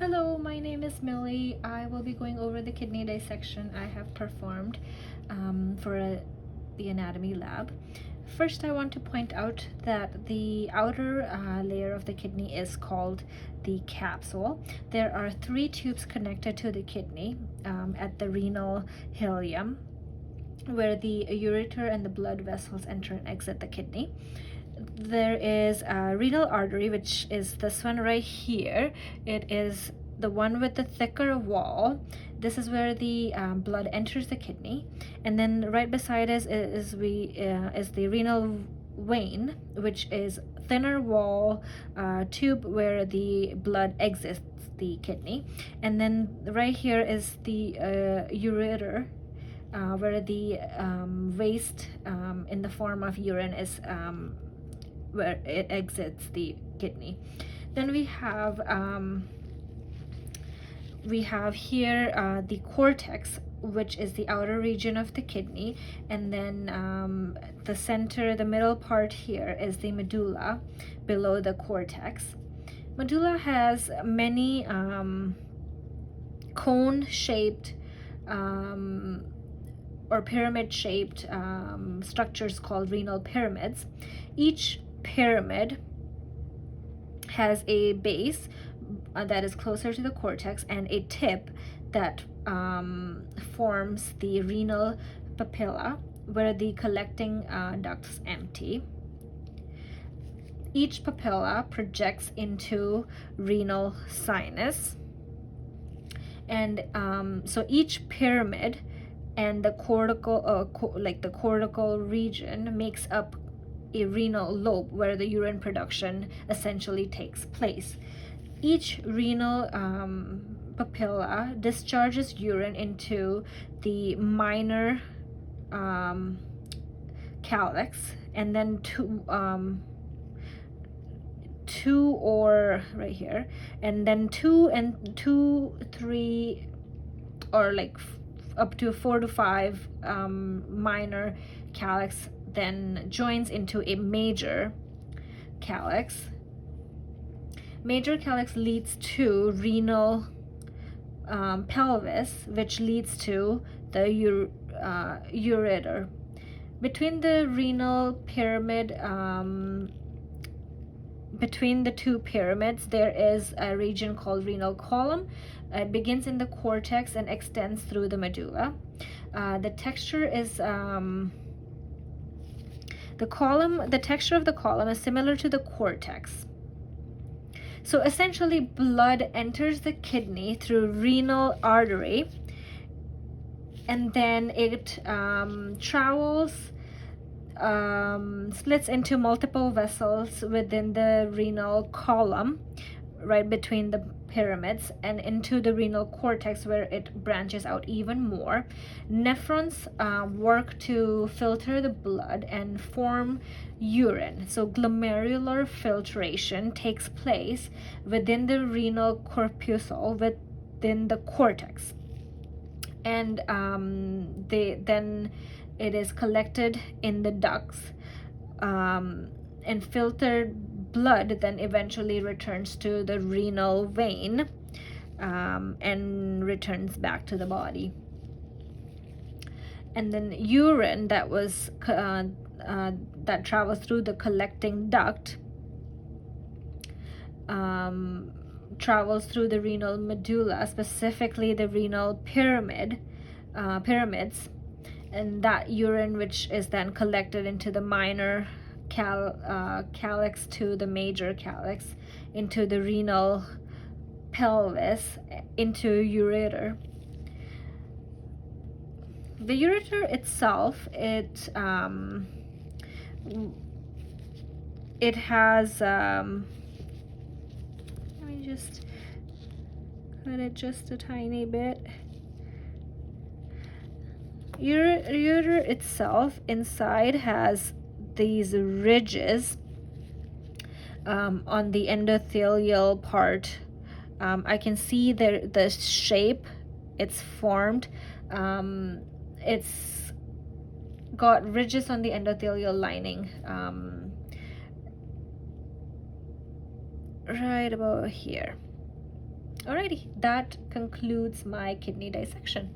Hello, my name is Mili. I will be going over the kidney dissection I have performed the anatomy lab. First, I want to point out that the outer layer of the kidney is called the capsule. There are 3 tubes connected to the kidney at the renal ileum, where the ureter and the blood vessels enter and exit the kidney. There is a renal artery, which is this one right here. It is the one with the thicker wall. This is where the blood enters the kidney, and then right beside us is the renal vein, which is thinner wall tube where the blood exits the kidney, and then right here is the ureter, where the waste in the form of urine is where it exits the kidney. Then we have here the cortex, which is the outer region of the kidney, and then the middle part here is the medulla below the cortex. Medulla has many cone-shaped or pyramid-shaped structures called renal pyramids. Each pyramid has a base that is closer to the cortex and a tip that forms the renal papilla, where the collecting ducts empty. Each papilla projects into renal sinus, and so each pyramid and the cortical region makes up a renal lobe where the urine production essentially takes place. Each renal papilla discharges urine into the minor calyx, and then two or right here, and then two, 3, or like up to 4 to 5 minor calyx then joins into a major calyx. Major calyx leads to renal pelvis, which leads to the ureter. Between the renal pyramid, between the 2 pyramids, there is a region called renal column. It begins in the cortex and extends through the medulla. The texture of the column is similar to the cortex. So essentially, blood enters the kidney through renal artery, and then it travels, splits into multiple vessels within the renal column, right between the pyramids, and into the renal cortex, where it branches out even more. Nephrons work to filter the blood and form urine. So glomerular filtration takes place within the renal corpuscle within the cortex, and then it is collected in the ducts, and filtered blood then eventually returns to the renal vein and returns back to the body. And then urine that travels through the collecting duct travels through the renal medulla, specifically the renal pyramids, and that urine, which is then collected into the minor calyx to the major calyx, into the renal pelvis, into ureter. The ureter itself, it has let me just cut it just a tiny bit. Ureter itself inside has these ridges on the endothelial part. I can see the shape it's formed. It's got ridges on the endothelial lining, right about here. Alrighty, that concludes my kidney dissection.